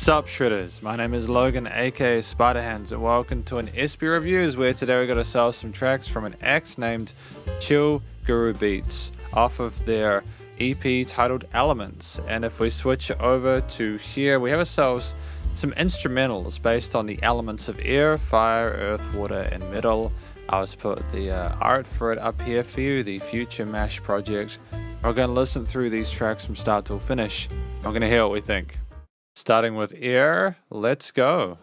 Sup Shredders, my name is Logan aka Spiderhands and welcome to an SP Reviews where today we got ourselves some tracks from an act named Chill Guru Beats off of their EP titled Elements. And if we switch over to here, we have ourselves some instrumentals based on the elements of air, fire, earth, water and metal. I was put the art for it up here for you, the Future Mash project. We're going to listen through these tracks from start till finish. We're going to hear what we think. Starting with air, let's go.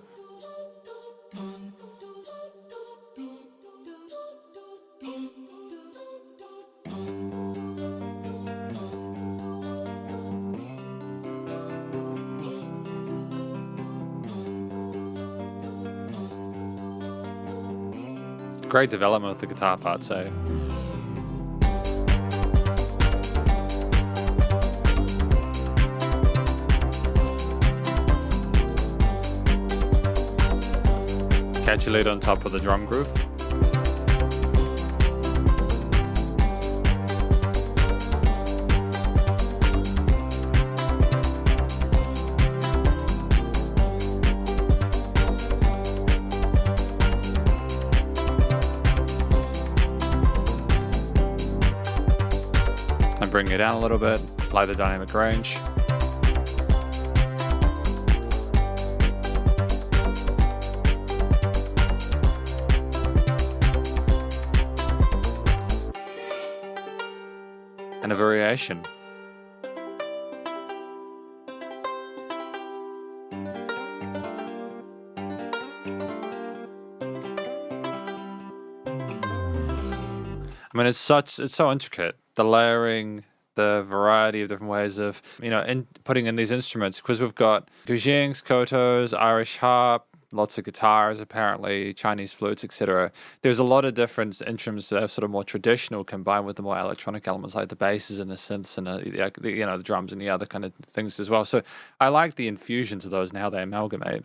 Great development with the guitar parts, eh? Catchy lead on top of the drum groove. And bring it down a little bit, like the dynamic range. And a variation. I mean, it's so intricate. The layering, the variety of different ways of, putting in these instruments, because we've got guzhengs, kotos, Irish harp, lots of guitars, apparently, Chinese flutes, etc. There's a lot of different instruments that are sort of more traditional combined with the more electronic elements like the basses and the synths and the drums and the other kind of things as well. So I like the infusions of those and how they amalgamate.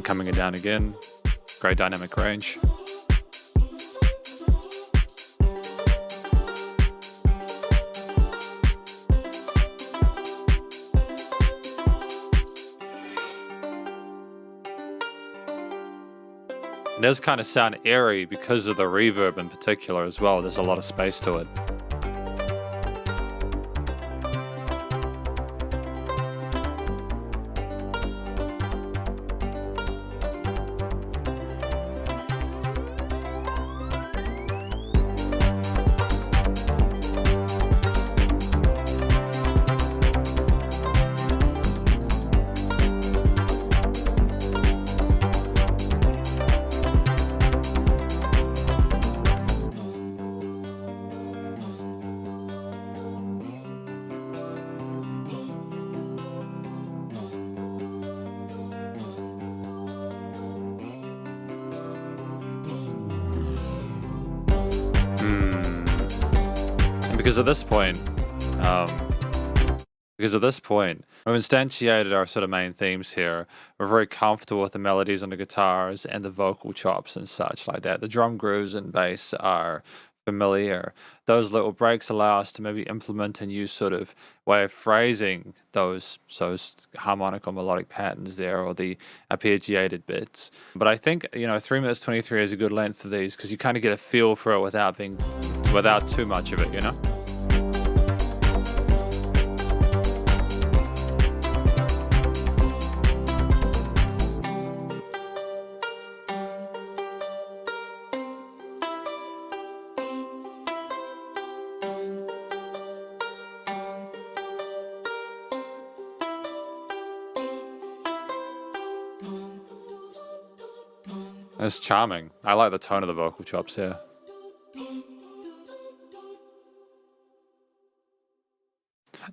Coming it down again, great dynamic range. It does kind of sound airy because of the reverb in particular as well. There's a lot of space to it. Because at this point, we've instantiated our sort of main themes here. We're very comfortable with the melodies on the guitars and the vocal chops and such like that. The drum grooves and bass are familiar. Those little breaks allow us to maybe implement a new sort of way of phrasing those harmonic or melodic patterns there, or the arpeggiated bits. But I think 3 minutes 23 is a good length for these because you kind of get a feel for it without too much of it, you know. It's charming. I like the tone of the vocal chops here.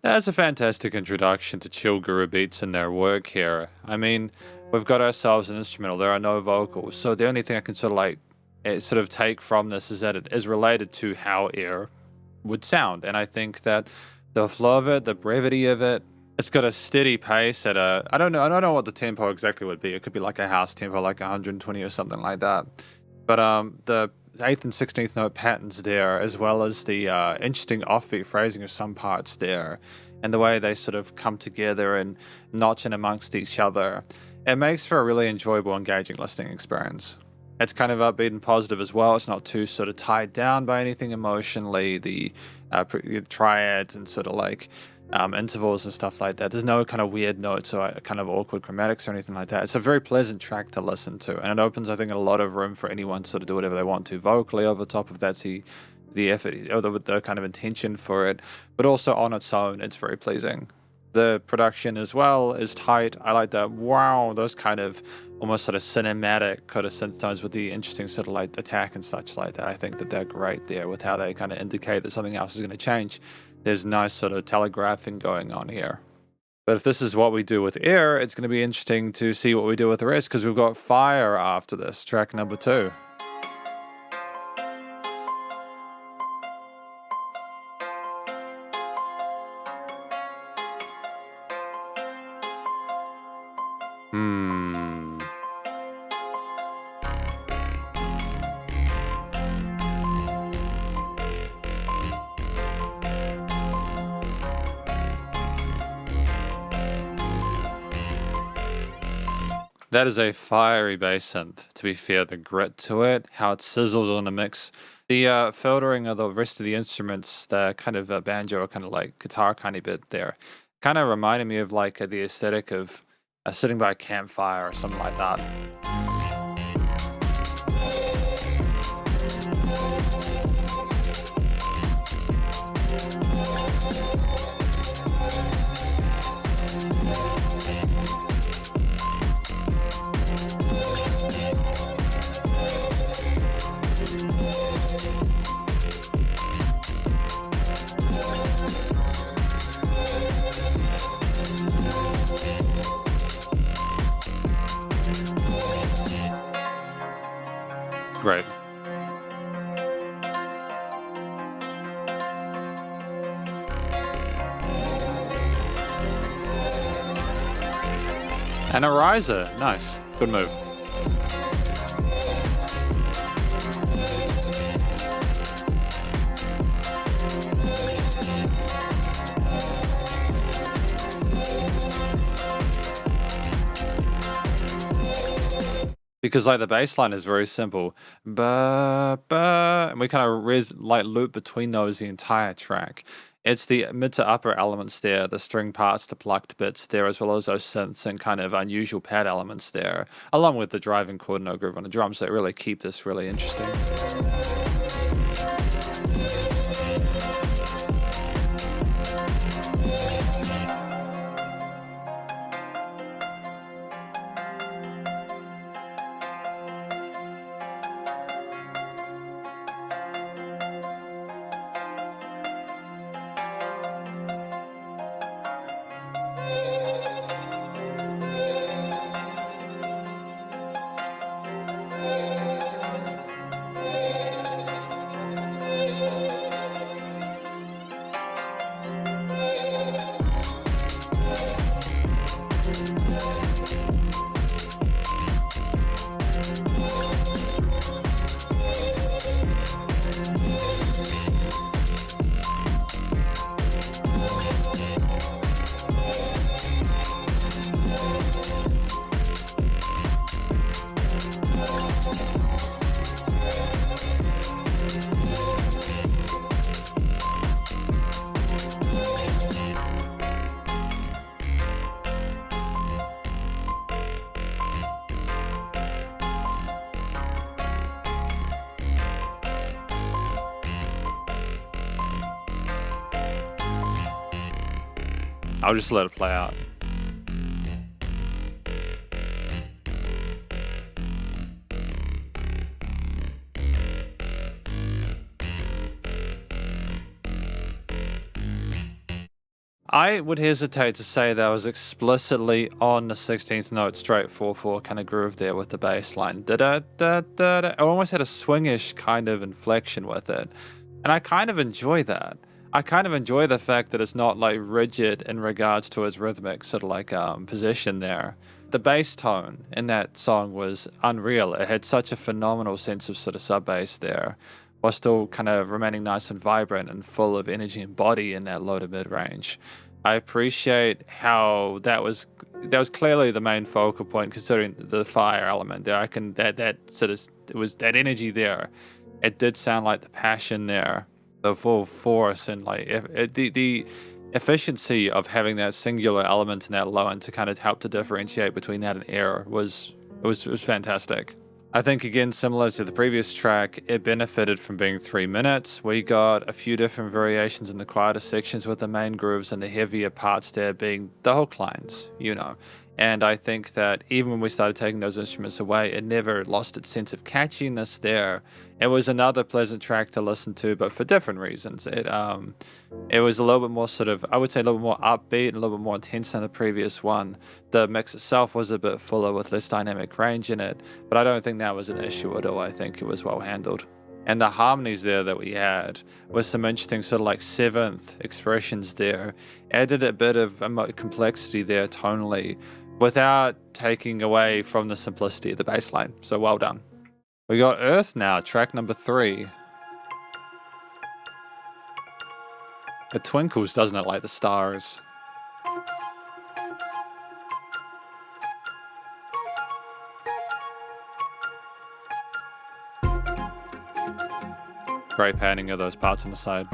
That's a fantastic introduction to Chill Guru Beats and their work here. I mean, we've got ourselves an instrumental. There are no vocals. So the only thing I can sort of take from this is that it is related to how air would sound. And I think that the flow of it, the brevity of it, It's got a steady pace at a, I don't know what the tempo exactly would be. It could be like a house tempo, like 120 or something like that. But the 8th and 16th note patterns there, as well as the interesting offbeat phrasing of some parts there, and the way they sort of come together and notch in amongst each other, it makes for a really enjoyable, engaging listening experience. It's kind of upbeat and positive as well. It's not too sort of tied down by anything emotionally. The triads and sort of like intervals and stuff like that. There's no kind of weird notes or kind of awkward chromatics or anything like that. It's a very pleasant track to listen to, and it opens, I think, a lot of room for anyone to sort of do whatever they want to vocally over top of that. See the effort or the kind of intention for it, but also on its own, it's very pleasing. The production as well is tight. I like that. Wow, those kind of almost sort of cinematic kind of synth tones with the interesting sort of like attack and such like that. I think that they're great there with how they kind of indicate that something else is going to change. There's nice sort of telegraphing going on here. But if this is what we do with air, it's going to be interesting to see what we do with the rest, because we've got fire after this, track number 2. That is a fiery bass synth, to be fair. The grit to it, how it sizzles on the mix. The filtering of the rest of the instruments, the kind of banjo or kind of like guitar kind of bit there, kind of reminded me of like the aesthetic of sitting by a campfire or something like that. Right. And a riser. Nice. Good move. Because like the bass line is very simple, ba ba, and we kind of like loop between those the entire track. It's the mid to upper elements there, the string parts, the plucked bits there, as well as those synths and kind of unusual pad elements there, along with the driving chord note groove on the drums that really keep this really interesting. I'll just let it play out. I would hesitate to say that I was explicitly on the 16th note straight 4/4 kind of groove there with the bass line. Da-da-da-da-da. I almost had a swingish kind of inflection with it. And I kind of enjoy that. I kind of enjoy the fact that it's not like rigid in regards to its rhythmic sort of like position there. The bass tone in that song was unreal. It had such a phenomenal sense of sort of sub bass there, while still kind of remaining nice and vibrant and full of energy and body in that low to mid range. I appreciate how that was clearly the main focal point, considering the fire element there. I can that sort of it was that energy there. It did sound like the passion there, the full force, and like the efficiency of having that singular element in that low end to kind of help to differentiate between that and air was fantastic. I think, again, similar to the previous track, it benefited from being 3 minutes. We got a few different variations in the quieter sections, with the main grooves and the heavier parts there being the hook lines, you know. And I think that even when we started taking those instruments away, it never lost its sense of catchiness there. It was another pleasant track to listen to, but for different reasons. It was a little bit more sort of, I would say, a little bit more upbeat and a little bit more intense than the previous one. The mix itself was a bit fuller with less dynamic range in it, but I don't think that was an issue at all. I think it was well handled. And the harmonies there that we had with some interesting sort of like seventh expressions there added a bit of complexity there tonally without taking away from the simplicity of the bass line. So well done. We got Earth now, track number 3. It twinkles, doesn't it, like the stars? Great panning of those parts on the side.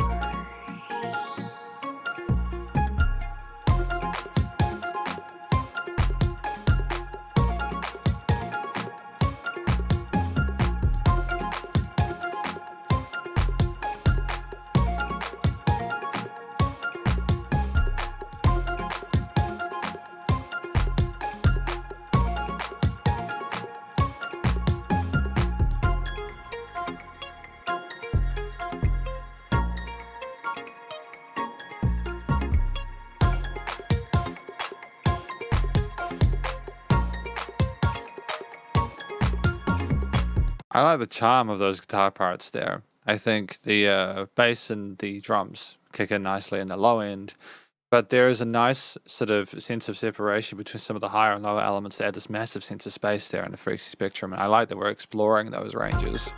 I like the charm of those guitar parts there. I think the bass and the drums kick in nicely in the low end, but there is a nice sort of sense of separation between some of the higher and lower elements to add this massive sense of space there in the frequency spectrum, and I like that we're exploring those ranges.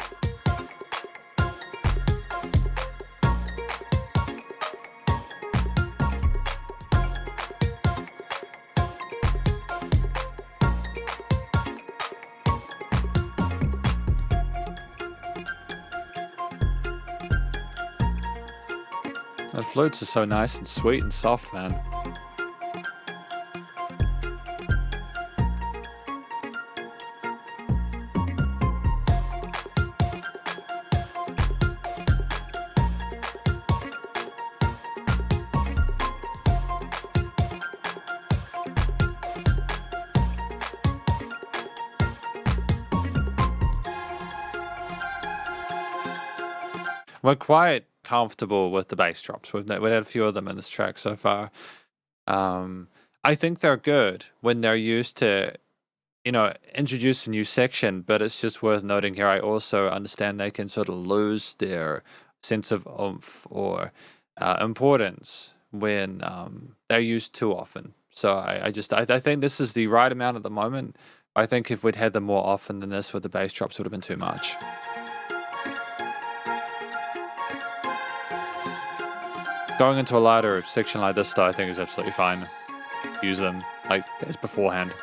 The flutes are so nice and sweet and soft, man. We're quite comfortable with the bass drops. We've had a few of them in this track so far. I think they're good when they're used to, introduce a new section, but it's just worth noting here, I also understand they can sort of lose their sense of oomph or importance when they're used too often. So I think this is the right amount at the moment. I think if we'd had them more often than this with the bass drops, would have been too much. Going into a lighter section like this, though, I think is absolutely fine. Use them like as beforehand.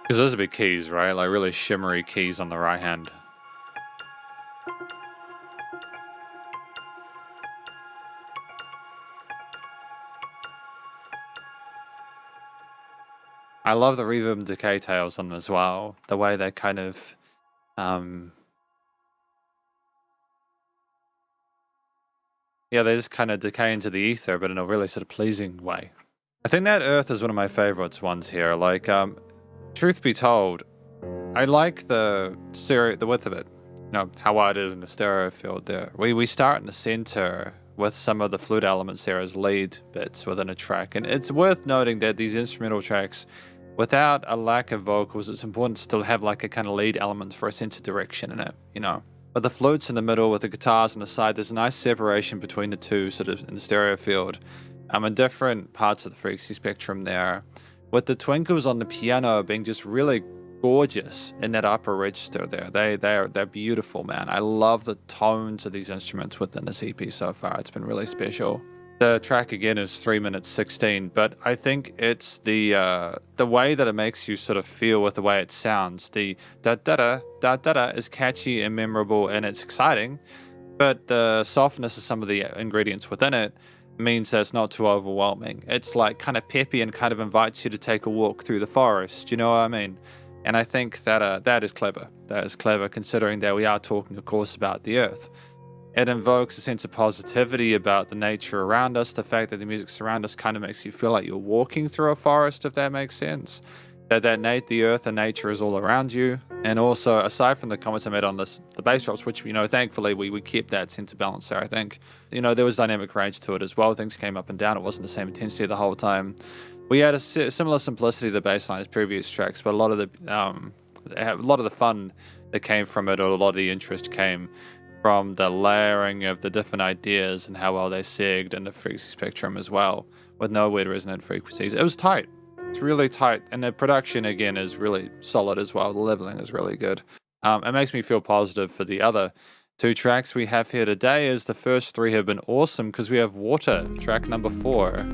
Because those are big keys, right? Like really shimmery keys on the right hand. I love the reverb and decay tails on them as well. The way they kind of yeah, they just kind of decay into the ether, but in a really sort of pleasing way. I think that Earth is one of my favorites ones here. Like, truth be told, I like the width of it. You know, how wide it is in the stereo field there. We start in the center with some of the flute elements there as lead bits within a track. And it's worth noting that these instrumental tracks, without a lack of vocals, it's important to still have like a kind of lead element for a sense of direction in it, you know. With the flutes in the middle, with the guitars on the side, there's a nice separation between the two sort of in the stereo field. In different parts of the frequency spectrum there. With the twinkles on the piano being just really gorgeous in that upper register there. They're beautiful, man. I love the tones of these instruments within this EP so far. It's been really special. The track again is 3 minutes 16, but I think it's the way that it makes you sort of feel with the way it sounds. The da-da-da is catchy and memorable and it's exciting, but the softness of some of the ingredients within it means that it's not too overwhelming. It's like kind of peppy and kind of invites you to take a walk through the forest, you know what I mean? And I think that that is clever. That is clever considering that we are talking, of course, about the Earth. It invokes a sense of positivity about the nature around us. The fact that the music around us kind of makes you feel like you're walking through a forest, if that makes sense. That the Earth and nature is all around you. And also, aside from the comments I made on the bass drops, which, you know, thankfully we kept that sense of balance there, I think. You know, there was dynamic range to it as well. Things came up and down. It wasn't the same intensity the whole time. We had a similar simplicity to the bass line as previous tracks, but a lot of the fun that came from it, or a lot of the interest came from the layering of the different ideas and how well they segged in the frequency spectrum as well, with no weird resonant frequencies. It was tight. It's really tight, and the production again is really solid as well. The leveling is really good. It makes me feel positive for the other two tracks we have here today, as the first three have been awesome, because we have Water, track number 4.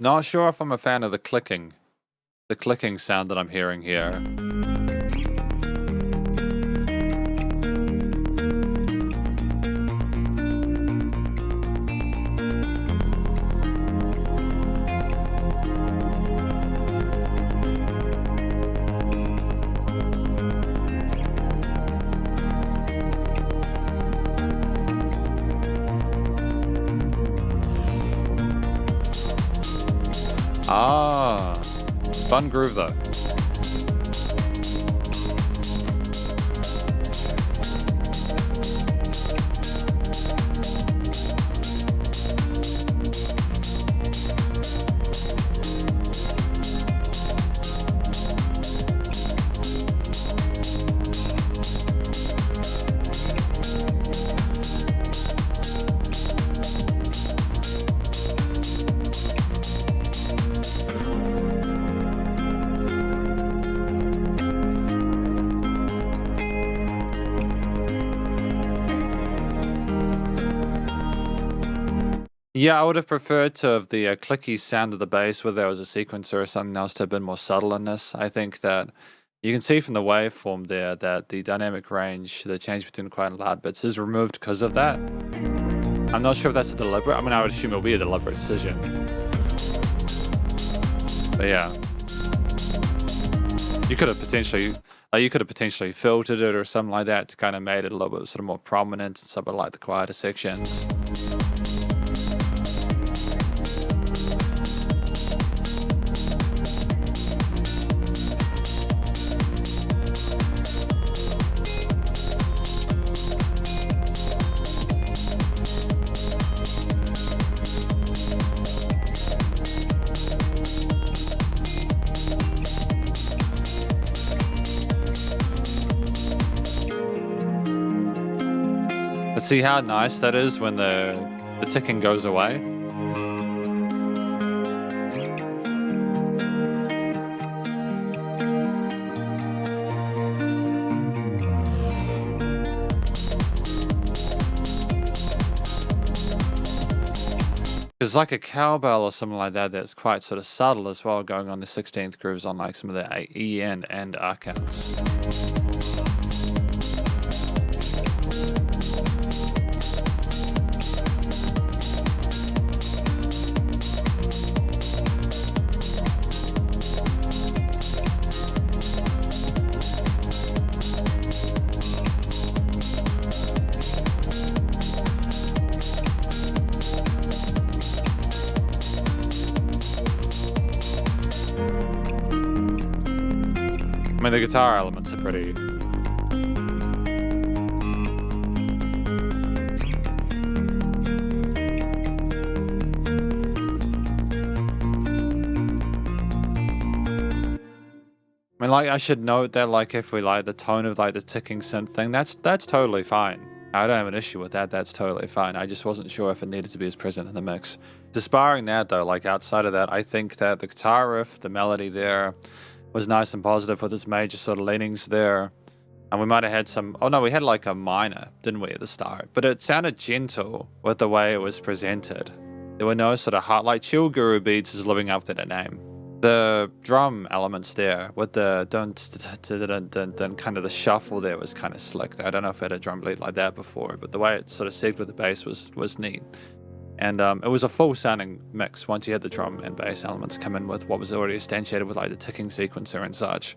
Not sure if I'm a fan of the clicking sound that I'm hearing here. Fun groove though. Yeah, I would have preferred to have the clicky sound of the bass, whether there was a sequencer or something else, to have been more subtle in this. I think that you can see from the waveform there that the dynamic range, the change between quiet and loud bits, is removed because of that. I'm not sure if that's a deliberate, I mean, I would assume it'll be a deliberate decision. But yeah. You could have potentially filtered it or something like that to kind of made it a little bit sort of more prominent and some of like the quieter sections. But see how nice that is when the ticking goes away? It's like a cowbell or something like that that's quite sort of subtle as well, going on the 16th grooves on like some of the E and R counts. mean, the guitar elements are pretty. I mean, like, I should note that, like, if we like the tone of like the ticking synth thing, that's totally fine. I don't have an issue with that. That's totally fine. I just wasn't sure if it needed to be as present in the mix. Despite that, though, like outside of that, I think that the guitar riff, the melody there, was nice and positive with its major sort of leanings there. And we might have had some. Oh no, we had like a minor, didn't we, at the start? But it sounded gentle with the way it was presented. There were no sort of hard, like Chill Guru Beats is living up to that name. The drum elements there with the dun kind of the shuffle there was kind of slick. I don't know if I had a drum beat like that before, but the way it sort of synced with the bass was neat. And it was a full sounding mix once you had the drum and bass elements come in with what was already instantiated with like the ticking sequencer and such.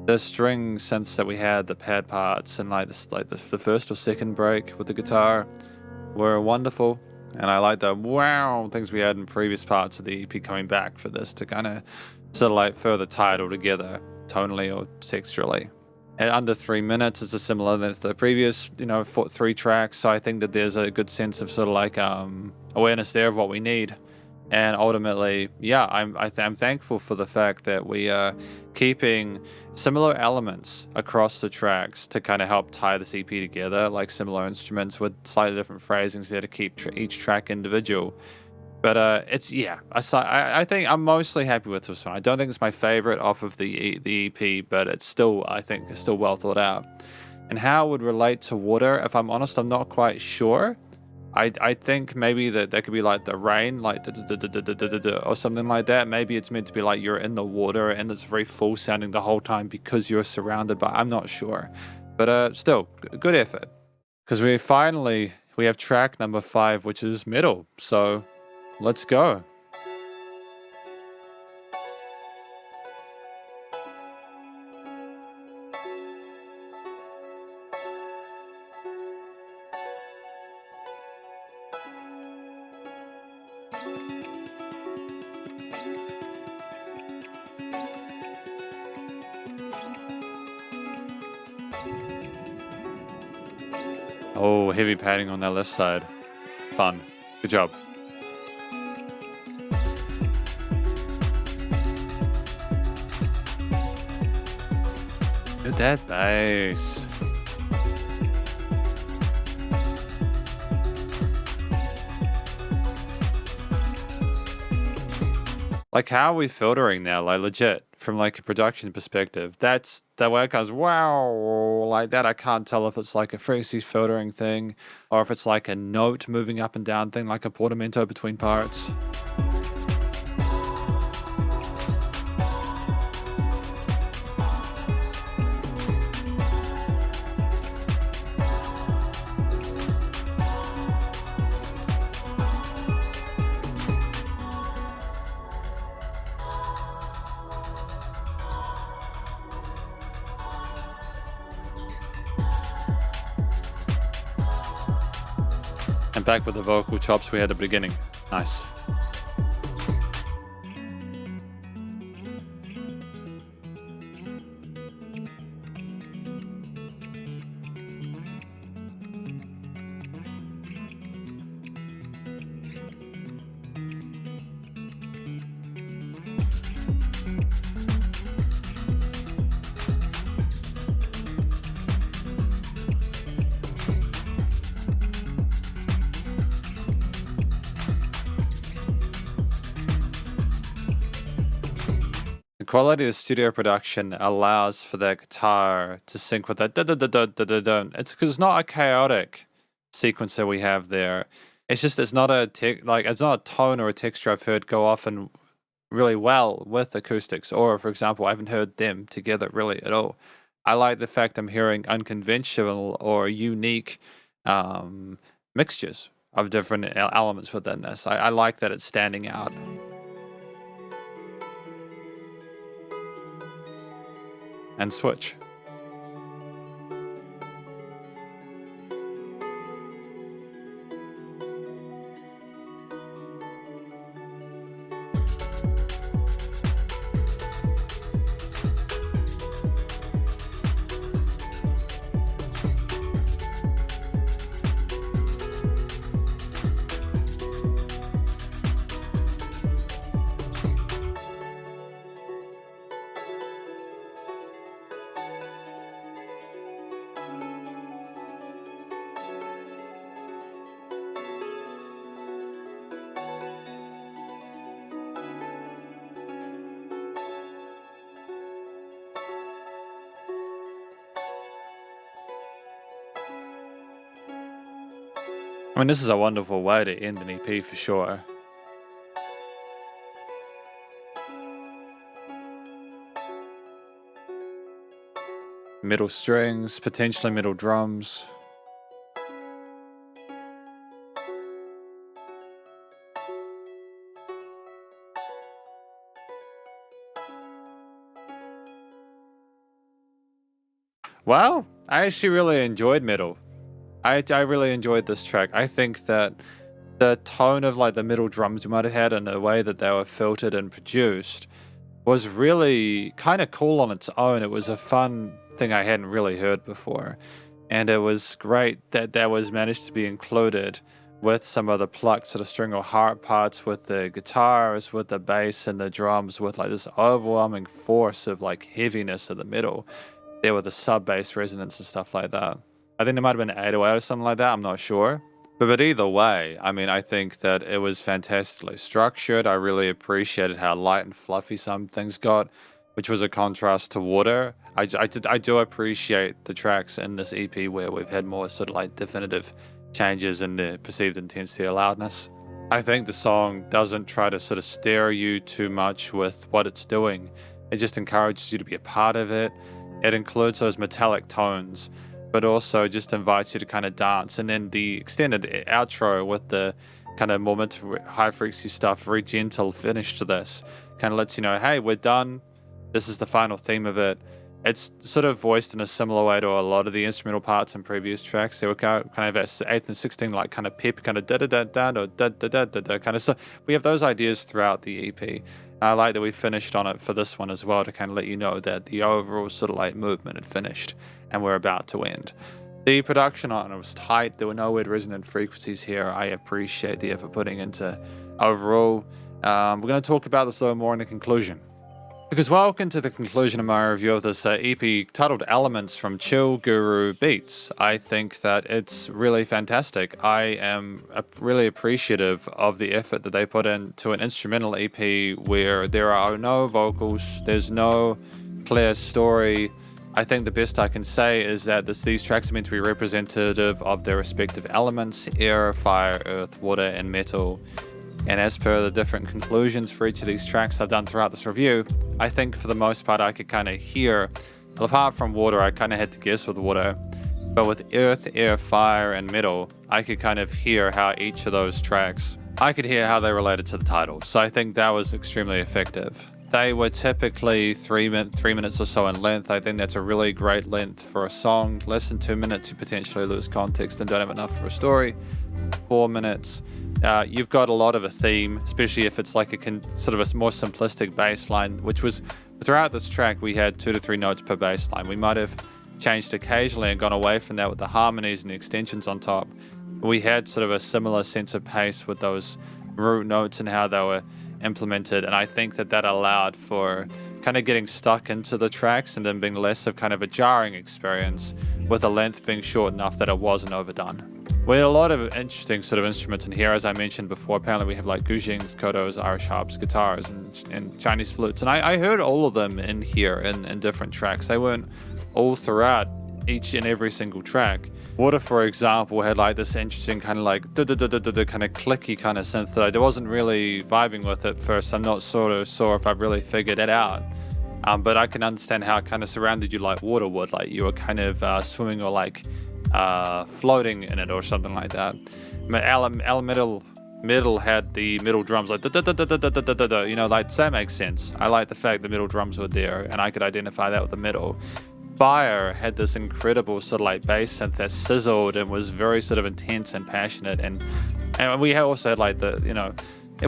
The string synths that we had, the pad parts, and like this, like the first or second break with the guitar were wonderful. And I like the wow things we had in previous parts of the EP coming back for this to kind of sort of like further tie it all together, tonally or texturally. At under 3 minutes, it's a similar length to the previous, 3 tracks. So I think that there's a good sense of sort of like awareness there of what we need. And ultimately, yeah, I'm thankful for the fact that we are keeping similar elements across the tracks to kind of help tie this EP together, like similar instruments with slightly different phrasings there to keep each track individual. But I think I'm mostly happy with this one. I don't think it's my favorite off of the EP, but it's still, I think, it's still well thought out. And how it would relate to water, if I'm honest, I'm not quite sure. I think maybe that could be like the rain, like or something like that. Maybe it's meant to be like you're in the water and it's very full sounding the whole time because you're surrounded by. I'm not sure, but still, good effort. Because we have track number 5, which is Metal. So let's go. Oh, heavy padding on that left side. Fun. Good job. Look at that bass. Like, how are we filtering now? Like, legit, from like a production perspective, that's the way it goes, wow, like that. I can't tell if it's like a frequency filtering thing or if it's like a note moving up and down thing, like a portamento between parts. And back with the vocal chops we had at the beginning. Nice. Quality of the studio production allows for that guitar to sync with that da-da-da-da-da-da. It's because it's not a chaotic sequencer we have there. It's just it's not a tone or a texture I've heard go off and really well with acoustics, or for example, I haven't heard them together really at all. I like the fact I'm hearing unconventional or unique mixtures of different elements within this. I like that it's standing out. And switch. I mean, this is a wonderful way to end an EP for sure. Middle strings, potentially middle drums. Well, I actually really enjoyed middle. I really enjoyed this track. I think that the tone of like the middle drums you might have had and the way that they were filtered and produced was really kind of cool on its own. It was a fun thing I hadn't really heard before. And it was great that that was managed to be included with some of the plucked sort of string or harp parts, with the guitars, with the bass and the drums, with like this overwhelming force of like heaviness in the middle. There with the sub bass resonance and stuff like that. I think there might have been an 808 or something like that, I'm not sure. But either way, I mean, I think that it was fantastically structured. I really appreciated how light and fluffy some things got, which was a contrast to Water. I do appreciate the tracks in this EP where we've had more sort of like definitive changes in the perceived intensity or loudness. I think the song doesn't try to sort of stare you too much with what it's doing. It just encourages you to be a part of it. It includes those metallic tones, but also just invites you to kind of dance. And then the extended outro with the kind of more high frequency stuff, very gentle finish to this, kind of lets you know, hey, we're done. This is the final theme of it. It's sort of voiced in a similar way to a lot of the instrumental parts in previous tracks. They were kind of at 8th and 16th, like kind of pep, kind of da-da-da-da, or da-da-da-da-da kind of stuff. We have those ideas throughout the EP. I like that we finished on it for this one as well, to kind of let you know that the overall sort of like movement had finished and we're about to end. The production on it was tight. There were no weird resonant frequencies here. I appreciate the effort putting into overall. We're going to talk about this a little more in the conclusion. Because welcome to the conclusion of my review of this EP titled Elements from Chill Guru Beats. I think that it's really fantastic. I am really appreciative of the effort that they put into an instrumental EP where there are no vocals, there's no clear story. I think the best I can say is that these tracks are meant to be representative of their respective elements: air, fire, earth, water, and metal. And as per the different conclusions for each of these tracks I've done throughout this review, I think for the most part I could kind of hear, apart from water, I kind of had to guess with water, but with earth, air, fire, and metal, I could kind of hear how each of those tracks, I could hear how they related to the title. So I think that was extremely effective. They were typically 3 minutes or so in length. I think that's a really great length for a song. Less than 2 minutes, you potentially lose context and don't have enough for a story. 4 minutes. You've got a lot of a theme, especially if it's like sort of a more simplistic bass line, which was throughout this track we had 2 to 3 notes per bass line. We might have changed occasionally and gone away from that with the harmonies and the extensions on top. We had sort of a similar sense of pace with those root notes and how they were implemented, and I think that allowed for kind of getting stuck into the tracks and then being less of kind of a jarring experience, with the length being short enough that it wasn't overdone. We had a lot of interesting sort of instruments in here, as I mentioned before. Apparently we have like guzheng, kodos, Irish harps, guitars, and Chinese flutes. And I heard all of them in here in different tracks. They weren't all throughout each and every single track. Water, for example, had like this interesting kind of like kind of clicky kind of synth that I wasn't really vibing with at first. I'm not sort of sure if I've really figured it out. But I can understand how it kind of surrounded you like water would, like you were kind of swimming or like floating in it or something like that. Middle had the middle drums like you know, like, so that makes sense. I like the fact the middle drums were there and I could identify that with the middle. Fire had this incredible sort of like bass synth that sizzled and was very sort of intense and passionate, and we also had like the, you know,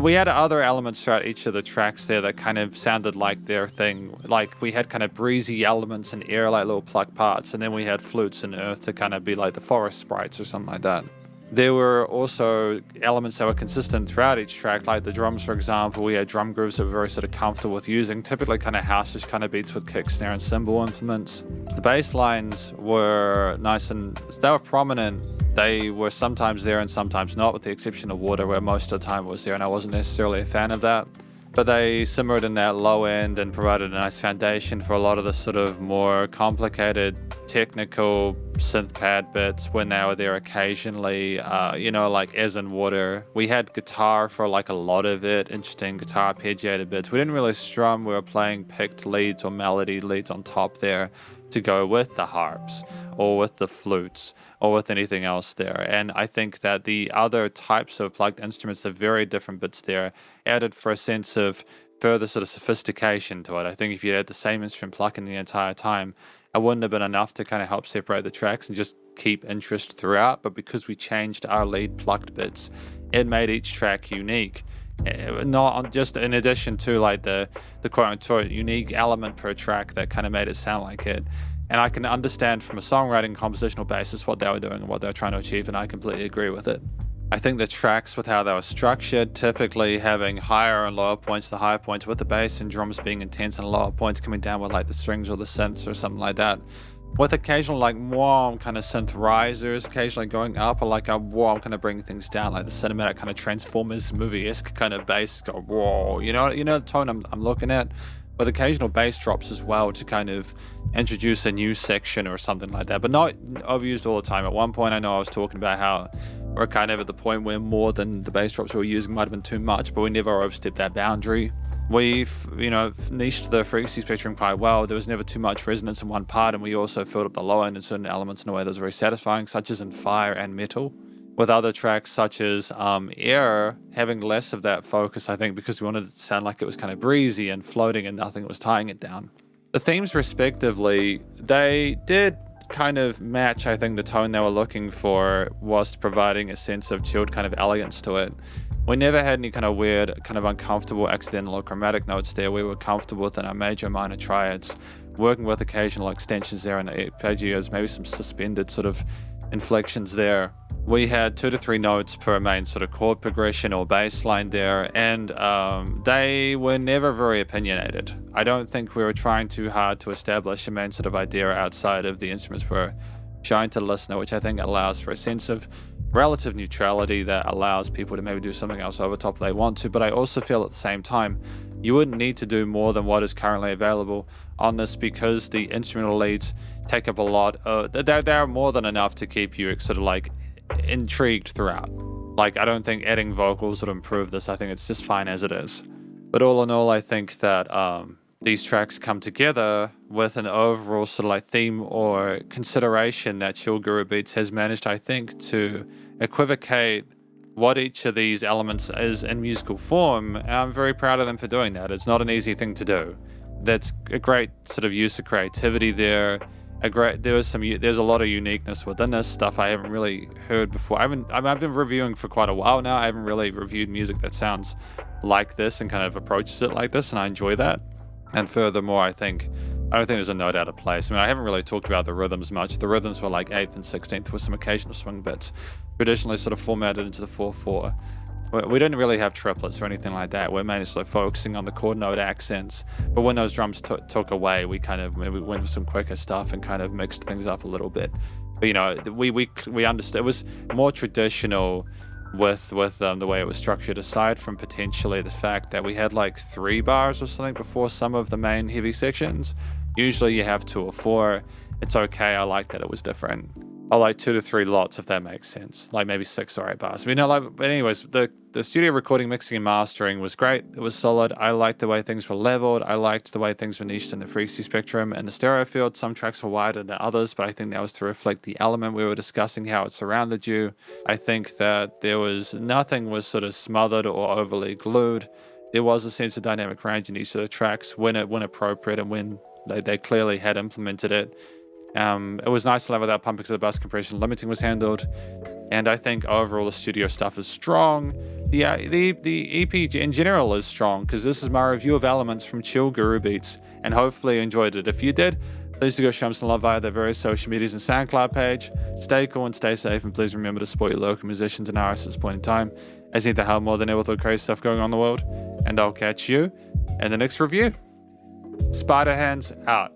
we had other elements throughout each of the tracks there that kind of sounded like their thing. Like we had kind of breezy elements in air, like little pluck parts, and then we had flutes and earth to kind of be like the forest sprites or something like that. There were also elements that were consistent throughout each track, like the drums, for example. We had drum grooves that were very sort of comfortable with using, typically kind of house-ish kind of beats with kick, snare, and cymbal implements. The bass lines were nice and they were prominent. They were sometimes there and sometimes not, with the exception of Water, where most of the time it was there, and I wasn't necessarily a fan of that. But they simmered in that low end and provided a nice foundation for a lot of the sort of more complicated, technical, synth pad bits when they were there occasionally, like as in water. We had guitar for like a lot of it, interesting guitar arpeggiated bits. We didn't really strum, we were playing picked leads or melody leads on top there to go with the harps or with the flutes or with anything else there. And I think that the other types of plugged instruments, the very different bits there, added for a sense of further sort of sophistication to it. I think if you had the same instrument plucking the entire time, it wouldn't have been enough to kind of help separate the tracks and just keep interest throughout. But because we changed our lead plucked bits, it made each track unique. Not just in addition to like the quote unquote unique element per track that kind of made it sound like it. And I can understand from a songwriting compositional basis what they were doing and what they were trying to achieve, and I completely agree with it. I think the tracks with how they were structured, typically having higher and lower points, the higher points with the bass and drums being intense and lower points coming down with like the strings or the synths or something like that. With occasional like warm kind of synth risers, occasionally going up, or like a warm kind of bringing things down, like the cinematic kind of Transformers movie-esque kind of bass go whoa, you know the tone I'm looking at, with occasional bass drops as well to kind of introduce a new section or something like that, but not overused all the time. At one point I know I was talking about how we're kind of at the point where more than the bass drops we were using might have been too much, but we never overstepped that boundary. We've, niched the frequency spectrum quite well. There was never too much resonance in one part, and we also filled up the low end in certain elements in a way that was very satisfying, such as in fire and metal. With other tracks such as air, having less of that focus, I think, because we wanted it to sound like it was kind of breezy and floating and nothing was tying it down. The themes, respectively, they did kind of match, I think, the tone they were looking for, whilst providing a sense of chilled kind of elegance to it. We never had any kind of weird, kind of uncomfortable accidental or chromatic notes there. We were comfortable within our major and minor triads, working with occasional extensions there and arpeggios, maybe some suspended sort of inflections there. We had 2 to 3 notes per main sort of chord progression or bass line there, and they were never very opinionated. I don't think we were trying too hard to establish a main sort of idea outside of the instruments we're showing to the listener, which I think allows for a sense of relative neutrality that allows people to maybe do something else over top if they want to. But I also feel at the same time you wouldn't need to do more than what is currently available on this, because the instrumental leads take up a lot of, they're more than enough to keep you sort of like intrigued throughout. Like, I don't think adding vocals would improve this. I think it's just fine as it is. But all in all, I think that these tracks come together with an overall sort of like theme or consideration that Chill Guru Beats has managed, I think, to equivocate what each of these elements is in musical form. And I'm very proud of them for doing that. It's not an easy thing to do. That's a great sort of use of creativity there. There's a lot of uniqueness within this stuff I haven't really heard before. I've been reviewing for quite a while now. I haven't really reviewed music that sounds like this and kind of approaches it like this, and I enjoy that. And furthermore, I don't think there's a note out of place. I mean, I haven't really talked about the rhythms much. The rhythms were like 8th and 16th with some occasional swing bits, traditionally sort of formatted into the 4/4. We didn't really have triplets or anything like that. We're mainly sort of focusing on the chord note accents. But when those drums took away, we went with some quicker stuff and kind of mixed things up a little bit. But we understood it was more traditional with the way it was structured, aside from potentially the fact that we had like 3 bars or something before some of the main heavy sections. Usually you have 2 or 4. It's okay. I like that it was different. I like 2 to 3 lots, if that makes sense. Like maybe 6 or 8 bars. But anyways, the studio recording, mixing, and mastering was great. It was solid. I liked the way things were leveled. I liked the way things were niched in the frequency spectrum and the stereo field. Some tracks were wider than others, but I think that was to reflect the element we were discussing, how it surrounded you. I think that nothing was sort of smothered or overly glued. There was a sense of dynamic range in each of the tracks when appropriate and when they clearly had implemented it. It was nice to level that pump because the bus compression limiting was handled, and I think overall the studio stuff is strong. The EP in general is strong, because this is my review of elements from Chill Guru Beats, and hopefully you enjoyed it. If you did, please do go show them some love via their various social medias and SoundCloud page. Stay cool and stay safe, and please remember to support your local musicians and artists at this point in time, as they need the help more than ever with all the crazy stuff going on in the world. And I'll catch you in the next review. Spiderhands out.